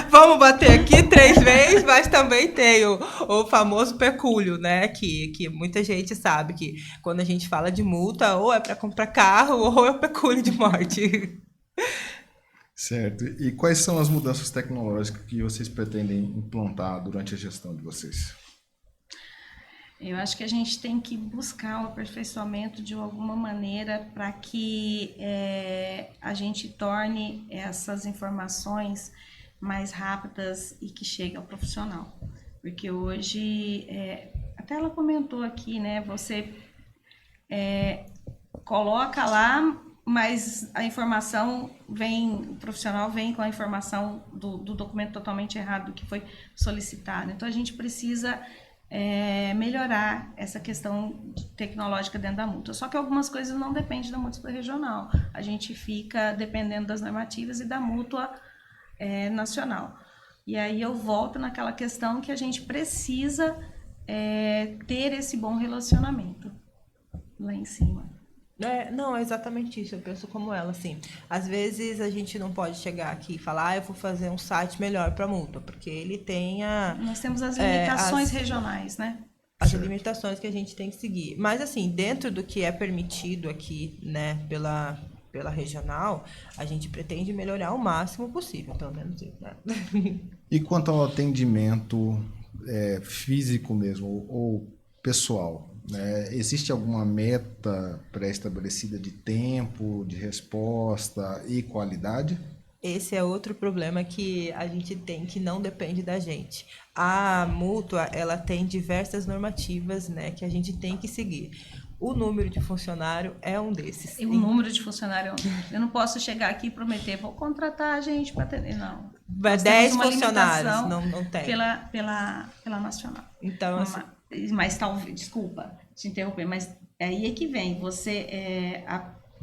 Vamos bater aqui 3 vezes, mas também tem o famoso pecúlio, né? Que muita gente sabe que quando a gente fala de multa, ou é para comprar carro, ou é o pecúlio de morte.
Certo. E quais são as mudanças tecnológicas que vocês pretendem implantar durante a gestão de vocês?
Eu acho que a gente tem que buscar um aperfeiçoamento de alguma maneira para que a gente torne essas informações mais rápidas e que cheguem ao profissional. Porque hoje, até ela comentou aqui, né? Você coloca lá, mas a informação o profissional vem com a informação do documento totalmente errado do que foi solicitado. Então, a gente precisa melhorar essa questão tecnológica dentro da mútua. Só que algumas coisas não dependem da mútua regional. A gente fica dependendo das normativas e da mútua nacional. E aí eu volto naquela questão que a gente precisa ter esse bom relacionamento lá em cima.
Não, é exatamente isso, eu penso como ela, assim. Às vezes a gente não pode chegar aqui e falar, eu vou fazer um site melhor para a multa, porque ele tem
Nós temos as limitações regionais, né?
As limitações que a gente tem que seguir. Mas, assim, dentro do que é permitido aqui, né, pela regional, a gente pretende melhorar o máximo possível, pelo menos isso, né?
E quanto ao atendimento físico mesmo, ou pessoal? Existe alguma meta pré-estabelecida de tempo, de resposta e qualidade?
Esse é outro problema que a gente tem, que não depende da gente. A mútua, ela tem diversas normativas, né, que a gente tem que seguir. O número de funcionário é um desses.
E o número de funcionário, eu não posso chegar aqui e prometer, vou contratar a gente para atender, não. Nós
10
temos uma
funcionários,
limitação
não tem.
pela nacional.
Então, assim,
Mas talvez, desculpa te interromper, mas aí é que vem, você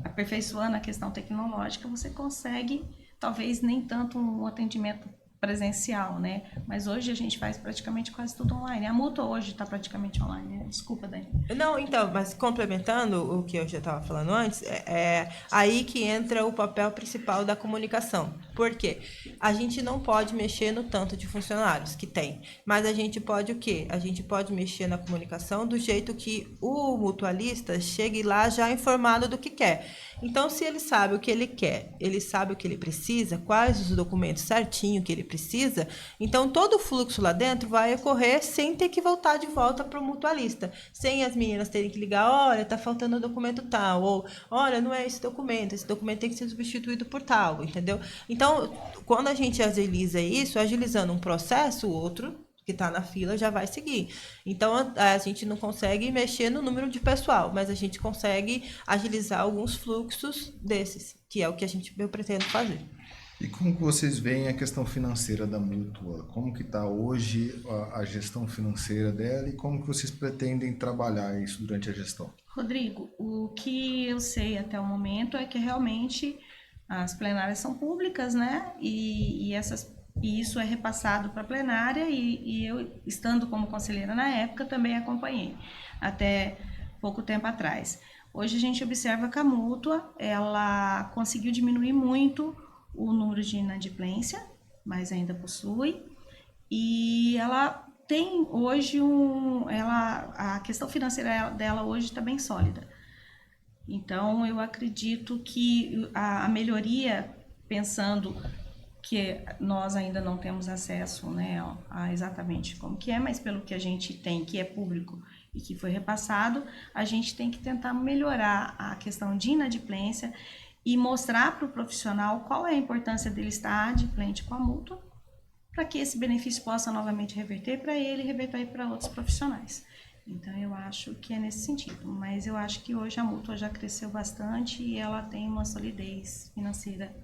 aperfeiçoando a questão tecnológica, você consegue, talvez nem tanto um atendimento presencial, né? Mas hoje a gente faz praticamente quase tudo online. A mútua hoje está praticamente online, né? Desculpa, Dani.
não, então, mas complementando o que eu já estava falando antes, é aí que entra o papel principal da comunicação. Por quê? A gente não pode mexer no tanto de funcionários que tem, mas a gente pode o quê? A gente pode mexer na comunicação do jeito que o mutualista chegue lá já informado do que quer. Então, se ele sabe o que ele quer, ele sabe o que ele precisa, quais os documentos certinho que ele precisa, então todo o fluxo lá dentro vai ocorrer sem ter que voltar de volta para o mutualista, sem as meninas terem que ligar, olha, tá faltando o documento tal, ou olha, não é esse documento tem que ser substituído por tal, entendeu? Então, quando a gente agiliza isso, agilizando um processo, o outro que está na fila já vai seguir. Então, a gente não consegue mexer no número de pessoal, mas a gente consegue agilizar alguns fluxos desses, que é o que eu pretendo fazer.
E como que vocês veem a questão financeira da mútua? Como que está hoje a gestão financeira dela e como que vocês pretendem trabalhar isso durante a gestão?
Rodrigo, o que eu sei até o momento é que realmente as plenárias são públicas, né? E isso é repassado para a plenária e eu, estando como conselheira na época, também acompanhei, até pouco tempo atrás. Hoje a gente observa que a mútua, ela conseguiu diminuir muito o número de inadimplência, mas ainda possui, e ela tem hoje a questão financeira dela hoje está bem sólida. Então, eu acredito que a melhoria, pensando que nós ainda não temos acesso, né, a exatamente como que é, mas pelo que a gente tem, que é público e que foi repassado, a gente tem que tentar melhorar a questão de inadimplência e mostrar para o profissional qual é a importância dele estar adimplente com a mútua, para que esse benefício possa novamente reverter para ele e reverter para outros profissionais. Então, eu acho que é nesse sentido. Mas eu acho que hoje a mútua já cresceu bastante e ela tem uma solidez financeira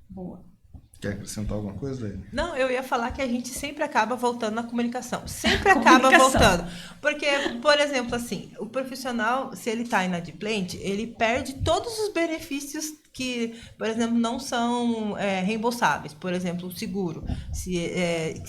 boa.
Quer acrescentar alguma coisa, Daí?
Não, eu ia falar que a gente sempre acaba voltando na comunicação. Sempre acaba voltando. Porque, por exemplo, assim, o profissional, se ele está inadimplente, ele perde todos os benefícios que, por exemplo, não são reembolsáveis. Por exemplo, o seguro. Se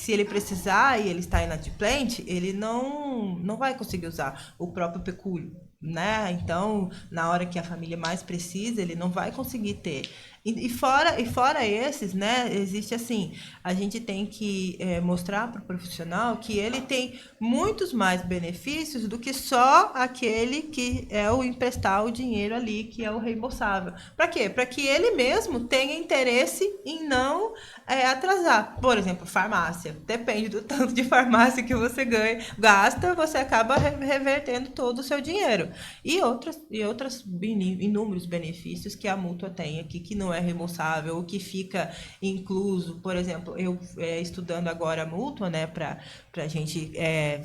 ele precisar e ele está inadimplente, ele não vai conseguir usar o próprio pecúlio, né? Então, na hora que a família mais precisa, ele não vai conseguir ter. E fora esses, né, existe assim, a gente tem que mostrar para o profissional que ele tem muitos mais benefícios do que só aquele que é o emprestar o dinheiro ali, que é o reembolsável. Para quê? Para que ele mesmo tenha interesse em não atrasar. Por exemplo, farmácia. Depende do tanto de farmácia que você gasta, você acaba revertendo todo o seu dinheiro. E outros inúmeros benefícios que a mútua tem aqui, que não é reembolsável, ou que fica incluso. Por exemplo, eu estudando agora a mútua, né, para a gente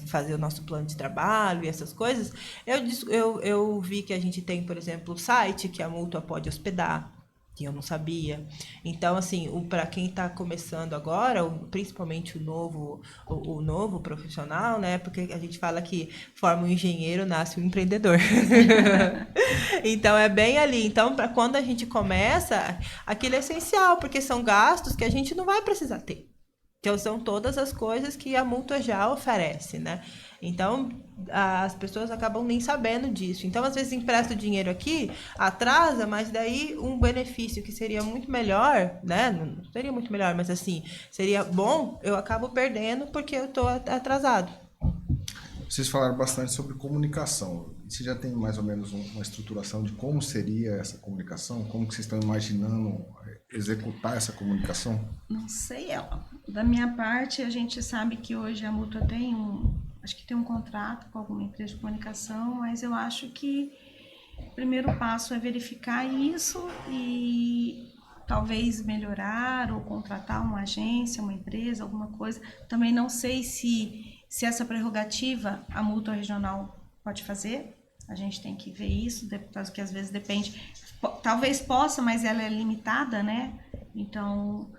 fazer o nosso plano de trabalho e essas coisas, eu vi que a gente tem, por exemplo, o site que a mútua pode hospedar, que eu não sabia. Então, assim, para quem está começando agora, principalmente o novo profissional, né? Porque a gente fala que forma um engenheiro, nasce um empreendedor. Então, é bem ali. Então, para quando a gente começa, aquilo é essencial, porque são gastos que a gente não vai precisar ter. Que são todas as coisas que a mútua já oferece, né? Então, as pessoas acabam nem sabendo disso. Então, às vezes, empresta o dinheiro aqui, atrasa, mas daí um benefício que seria muito melhor, né? Não seria muito melhor, mas assim, seria bom, eu acabo perdendo porque eu estou atrasado.
Vocês falaram bastante sobre comunicação. Você já tem mais ou menos uma estruturação de como seria essa comunicação? Como que vocês estão imaginando executar essa comunicação?
Não sei, da minha parte, a gente sabe que hoje a mútua tem acho que tem um contrato com alguma empresa de comunicação, mas eu acho que o primeiro passo é verificar isso e talvez melhorar ou contratar uma agência, uma empresa, alguma coisa. Também não sei se essa prerrogativa a mútua regional pode fazer. A gente tem que ver isso, porque às vezes depende. Talvez possa, mas ela é limitada, né? Então,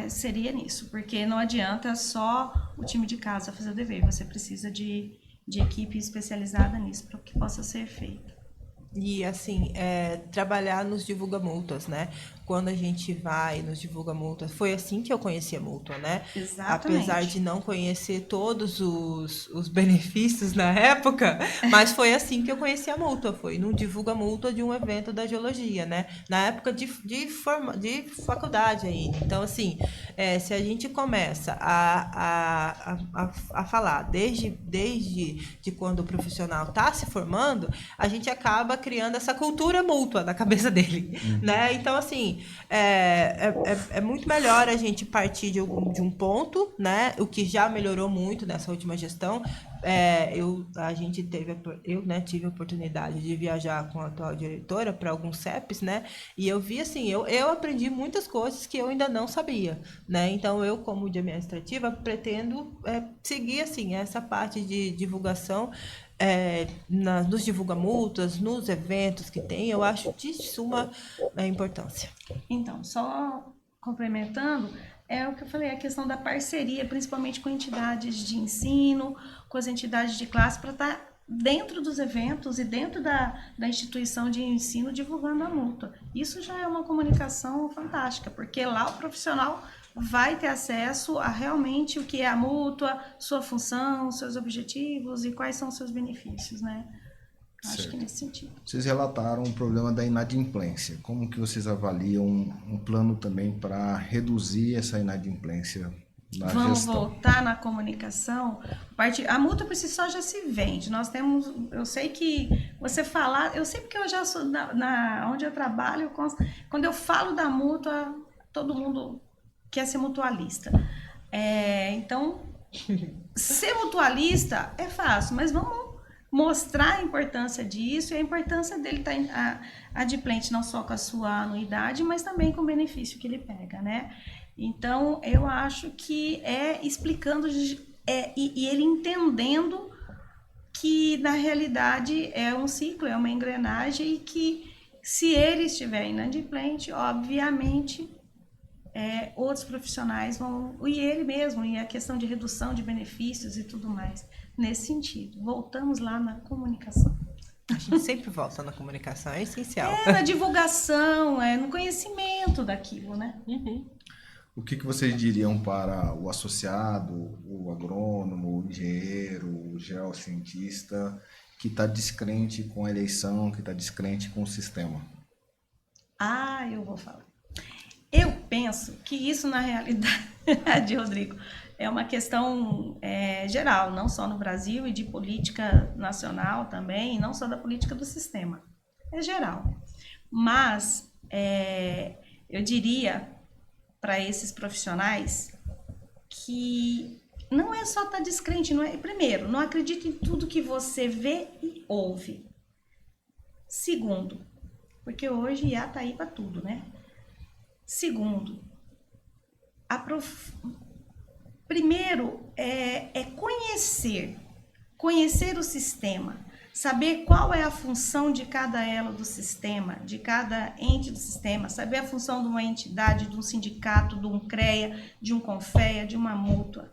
seria nisso. Porque não adianta só o time de casa fazer o dever. Você precisa de equipe especializada nisso para que possa ser feito.
E, assim, trabalhar nos divulga-multas, né? Quando a gente vai nos divulga-multas, foi assim que eu conheci a mútua, né?
Exatamente.
Apesar de não conhecer todos os benefícios na época, mas foi assim que eu conheci a mútua, foi no divulga-multa de um evento da geologia, né? Na época de faculdade ainda. Então, assim, se a gente começa a falar desde de quando o profissional está se formando, a gente acaba criando essa cultura mútua na cabeça dele, né? Então, assim, é muito melhor a gente partir de um ponto, né? O que já melhorou muito nessa última gestão. Eu tive a oportunidade de viajar com a atual diretora para alguns CEPs, né? E eu vi, assim, eu aprendi muitas coisas que eu ainda não sabia, né? Então, eu, como de administrativa, pretendo seguir, assim, essa parte de divulgação nos divulga-multas, nos eventos que tem, eu acho de suma importância.
Então, só complementando, é o que eu falei, a questão da parceria, principalmente com entidades de ensino, com as entidades de classe, para estar dentro dos eventos e dentro da instituição de ensino divulgando a mútua. Isso já é uma comunicação fantástica, porque lá o profissional vai ter acesso a realmente o que é a mútua, sua função, seus objetivos e quais são os seus benefícios, né? Acho que nesse sentido.
Vocês relataram o problema da inadimplência. Como que vocês avaliam um plano também para reduzir essa inadimplência na
Vamos
gestão?
voltar na comunicação. A multa por si só já se vende. Nós temos, eu sei que você falar, eu sei porque eu já sou onde eu trabalho, quando eu falo da multa, todo mundo quer ser mutualista. Então, ser mutualista é fácil, mas vamos mostrar a importância disso e a importância dele estar adimplente não só com a sua anuidade, mas também com o benefício que ele pega, né? Então, eu acho que explicando e ele entendendo que, na realidade, é um ciclo, é uma engrenagem e que, se ele estiver inadimplente, obviamente, outros profissionais vão... E ele mesmo, e a questão de redução de benefícios e tudo mais. Nesse sentido, voltamos lá na comunicação.
A gente sempre volta na comunicação, é essencial.
Na divulgação, no conhecimento daquilo, né?
Uhum.
O que vocês diriam para o associado, o agrônomo, o engenheiro, o geocientista, que está descrente com a eleição, que está descrente com o sistema?
Eu vou falar. Eu penso que isso, na realidade, Rodrigo, é uma questão geral, não só no Brasil e de política nacional também, e não só da política do sistema. É geral. Mas eu diria para esses profissionais que não é só estar descrente, primeiro, não acredite em tudo que você vê e ouve. Segundo, porque hoje IA está aí para tudo, né? Segundo, primeiro é conhecer o sistema, saber qual é a função de cada elo do sistema, de cada ente do sistema, saber a função de uma entidade, de um sindicato, de um CREA, de um CONFEA, de uma mútua,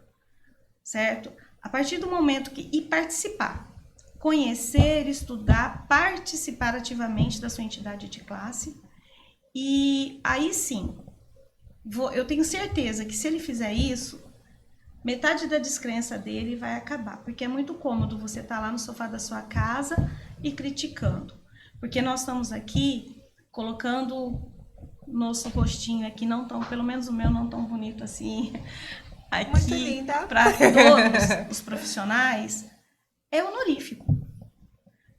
certo? A partir do momento e participar, conhecer, estudar, participar ativamente da sua entidade de classe. E aí sim, eu tenho certeza que se ele fizer isso, metade da descrença dele vai acabar. Porque é muito cômodo você estar lá no sofá da sua casa e criticando. Porque nós estamos aqui colocando nosso rostinho aqui, não tão, pelo menos o meu não tão bonito assim, aqui para todos os profissionais, é honorífico.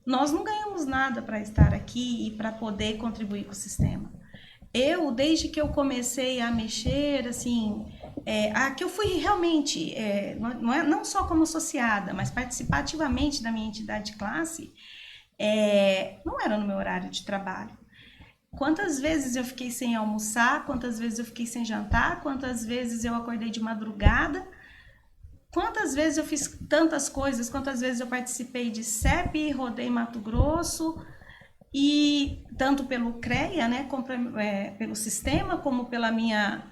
Nós não ganhamos nada para estar aqui e para poder contribuir com o sistema. Desde que eu comecei a mexer, assim, que eu fui realmente, não só como associada, mas participar ativamente da minha entidade de classe, não era no meu horário de trabalho. Quantas vezes eu fiquei sem almoçar, quantas vezes eu fiquei sem jantar, quantas vezes eu acordei de madrugada, quantas vezes eu fiz tantas coisas, quantas vezes eu participei de CEP, rodei Mato Grosso, e tanto pelo CREA, né, pelo sistema, como pela minha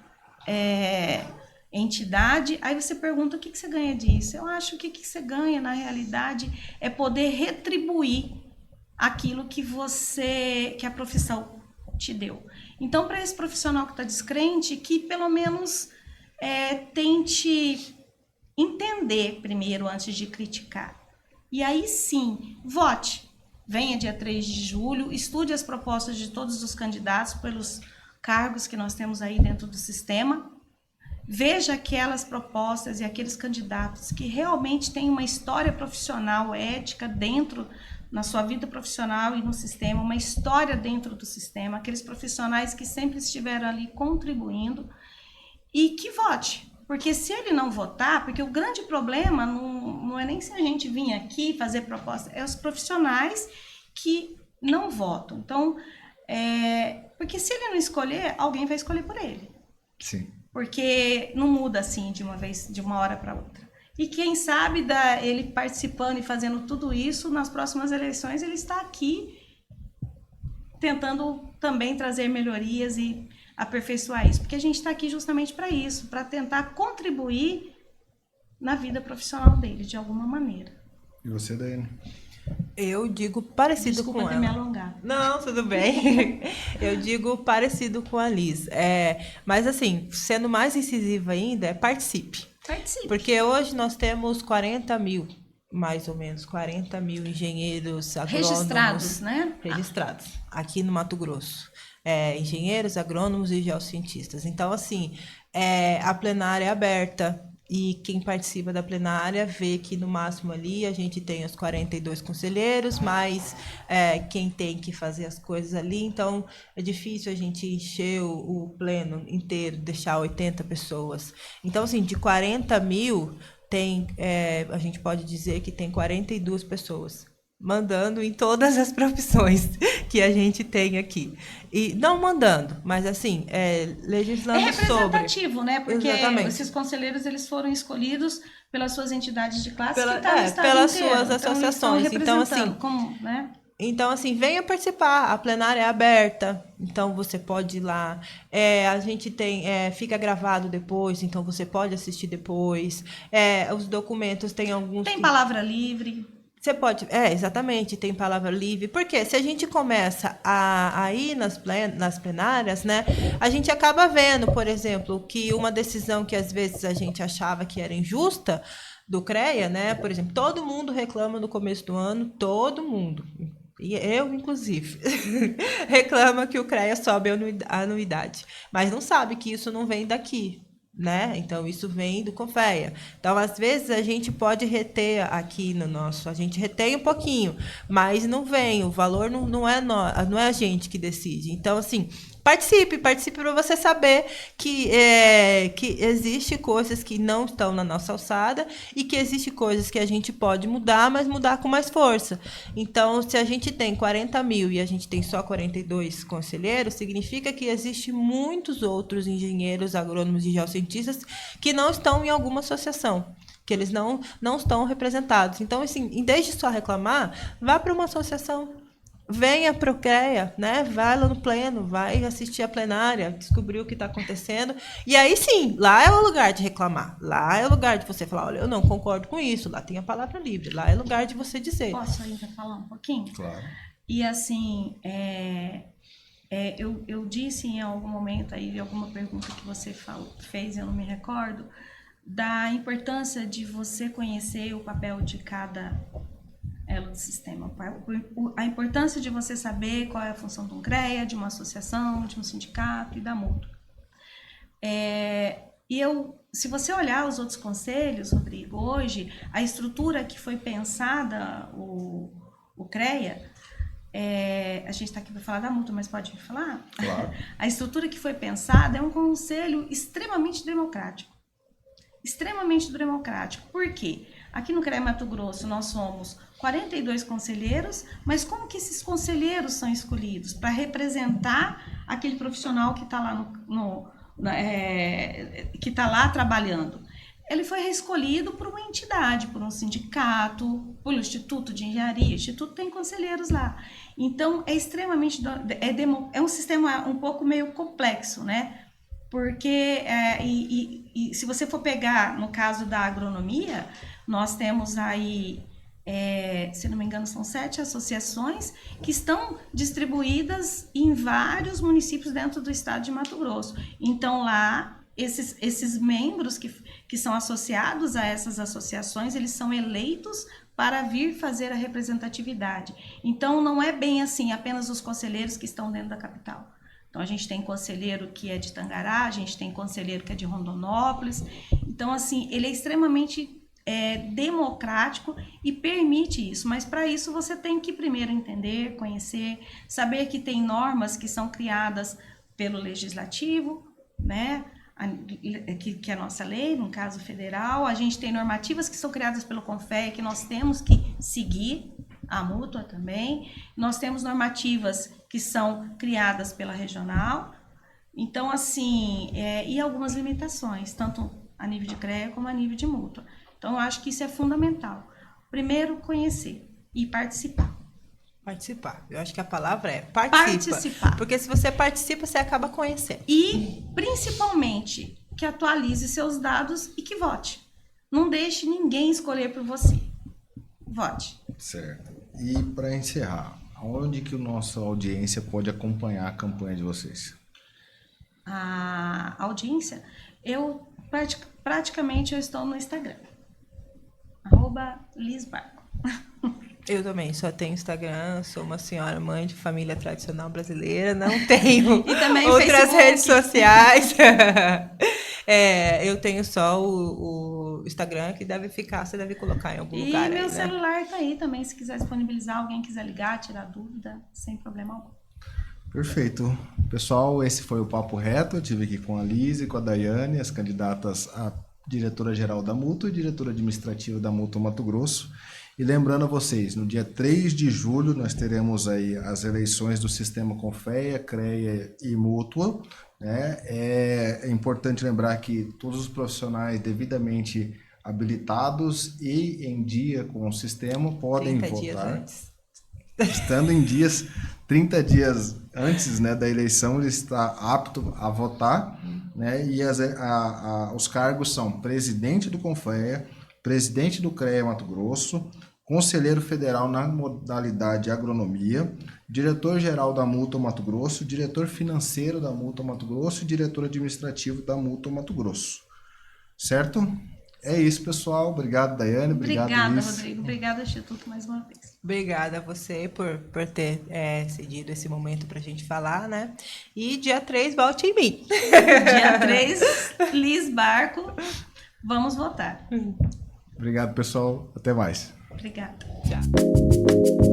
entidade. Aí você pergunta, o que você ganha disso? Eu acho que o que você ganha, na realidade, é poder retribuir aquilo que a profissão te deu. Então, para esse profissional que está descrente, que pelo menos tente entender primeiro antes de criticar. E aí sim, vote. Venha dia 3 de julho, estude as propostas de todos os candidatos pelos cargos que nós temos aí dentro do sistema. Veja aquelas propostas e aqueles candidatos que realmente têm uma história profissional, ética na sua vida profissional e no sistema, uma história dentro do sistema, aqueles profissionais que sempre estiveram ali contribuindo, e que vote. Porque se ele não votar, porque o grande problema não é nem se a gente vir aqui fazer proposta, é os profissionais que não votam. Então, porque se ele não escolher, alguém vai escolher por ele.
Sim.
Porque não muda assim de uma hora para outra. E quem sabe, ele participando e fazendo tudo isso, nas próximas eleições ele está aqui tentando também trazer melhorias e aperfeiçoar isso. Porque a gente está aqui justamente para isso, para tentar contribuir na vida profissional dele, de alguma maneira.
E você, Daiane?
Eu digo parecido
Desculpa
com
ter
ela.
me alongado.
Não, tudo bem. Eu digo parecido com a Liz. Mas assim, sendo mais incisiva ainda, participe.
Participe.
Porque hoje nós temos 40 mil, mais ou menos, 40 mil engenheiros agrônomos.
Registrados, né?
Registrados, aqui no Mato Grosso. Engenheiros, agrônomos e geocientistas. Então, assim, a plenária é aberta. E quem participa da plenária vê que no máximo ali a gente tem os 42 conselheiros, mais quem tem que fazer as coisas ali. Então, é difícil a gente encher o pleno inteiro, deixar 80 pessoas. Então, assim, de 40 mil, a gente pode dizer que tem 42 pessoas mandando em todas as profissões que a gente tem aqui. E não mandando, mas assim, legislando sobre.
É representativo, né? Porque
Exatamente.
esses conselheiros, eles foram escolhidos pelas suas entidades de classe,
pelas suas associações. Então, assim,
né?
Então, assim, venha participar. A plenária é aberta, então você pode ir lá. A gente fica gravado depois, então você pode assistir depois. Os documentos tem alguns...
Tem palavra livre.
Você pode... exatamente, tem palavra livre. Porque se a gente começa a ir nas plenárias, né, a gente acaba vendo, por exemplo, que uma decisão que às vezes a gente achava que era injusta, do CREA, né, por exemplo, todo mundo reclama no começo do ano, todo mundo. E eu, inclusive, reclama que o CREA sobe a anuidade. Mas não sabe que isso não vem daqui, né? Então, isso vem do CONFEA. Então, às vezes, a gente pode reter aqui a gente retém um pouquinho, mas não vem, o valor não é a gente que decide. Então, assim, participe para você saber que existe coisas que não estão na nossa alçada e que existe coisas que a gente pode mudar, mas mudar com mais força. Então, se a gente tem 40 mil e a gente tem só 42 conselheiros, significa que existe muitos outros engenheiros, agrônomos e geocientistas que não estão em alguma associação, que eles não estão representados. Então, assim, em vez de só reclamar, vá para uma associação. Venha para o CREA, né? Vai lá no pleno, vai assistir a plenária, descobrir o que está acontecendo. E aí sim, lá é o lugar de reclamar. Lá é o lugar de você falar, olha, eu não concordo com isso. Lá tem a palavra livre. Lá é o lugar de você dizer.
Posso ainda falar um pouquinho?
Claro.
E assim, eu disse em algum momento aí, de alguma pergunta que você fez, eu não me recordo, da importância de você conhecer o papel de cada elo do sistema. A importância de você saber qual é a função de um CREA, de uma associação, de um sindicato e da mútua. Se você olhar os outros conselhos, Rodrigo, hoje, a estrutura que foi pensada, o CREA, a gente está aqui para falar da mútua, mas pode falar?
Claro.
A estrutura que foi pensada é um conselho extremamente democrático. Extremamente democrático. Por quê? Aqui no CREA Mato Grosso, nós somos 42 conselheiros, mas como que esses conselheiros são escolhidos? Para representar aquele profissional que está lá, que tá lá trabalhando. Ele foi escolhido por uma entidade, por um sindicato, pelo Instituto de Engenharia. O Instituto tem conselheiros lá. Então, é extremamente... É um sistema um pouco meio complexo, né? Porque, se você for pegar, no caso da agronomia, nós temos aí, se não me engano, são 7 associações que estão distribuídas em vários municípios dentro do estado de Mato Grosso. Então, lá... Esses membros que são associados a essas associações, eles são eleitos para vir fazer a representatividade. Então, não é bem assim, apenas os conselheiros que estão dentro da capital. Então, a gente tem conselheiro que é de Tangará, a gente tem conselheiro que é de Rondonópolis. Então, assim, ele é extremamente democrático e permite isso. Mas, para isso, você tem que primeiro entender, conhecer, saber que tem normas que são criadas pelo Legislativo, né? Que é a nossa lei, no caso federal. A gente tem normativas que são criadas pelo CONFEA, que nós temos que seguir, a mútua também. Nós temos normativas que são criadas pela regional. Então, assim, e algumas limitações, tanto a nível de CREA como a nível de mútua. Então, eu acho que isso é fundamental. Primeiro, conhecer e participar.
Participar. Eu acho que a palavra é participar. Porque se você participa, você acaba conhecendo.
E, principalmente, que atualize seus dados e que vote. Não deixe ninguém escolher por você. Vote.
Certo. E para encerrar, aonde que a nossa audiência pode acompanhar a campanha de vocês?
A audiência, praticamente eu estou no Instagram. @lisbarco.
Eu também só tenho Instagram, sou uma senhora mãe de família tradicional brasileira, não tenho
e também
outras
Facebook.
Redes sociais. Eu tenho só o Instagram, que deve ficar, você deve colocar em algum lugar.
E meu
aí,
celular tá aí também, se quiser disponibilizar, alguém quiser ligar, tirar dúvida, sem problema algum.
Perfeito. Pessoal, esse foi o Papo Reto. Eu estive aqui com a Liz e com a Daiane, as candidatas a diretora-geral da Mútua e diretora administrativa da Mútua Mato Grosso. E lembrando a vocês, no dia 3 de julho nós teremos aí as eleições do sistema CONFEA, CREA e Mútua, né? É importante lembrar que todos os profissionais devidamente habilitados e em dia com o sistema podem
30
votar.
dias antes.
Estando em 30 dias antes, né, da eleição, ele está apto a votar, né? E os cargos são presidente do CONFEA, presidente do CREA Mato Grosso, conselheiro federal na modalidade agronomia, diretor-geral da Mútua Mato Grosso, diretor financeiro da Mútua Mato Grosso e diretor administrativo da Mútua Mato Grosso. Certo? É isso, pessoal. Obrigado, Daiane.
Obrigada,
Liz.
Rodrigo. Obrigada, Instituto, mais uma vez.
Obrigada a você por ter cedido esse momento pra gente falar, né? E dia 3, volte em mim.
Dia 3, Liz Barco. Vamos votar.
Obrigado, pessoal. Até mais.
Obrigada.
Tchau.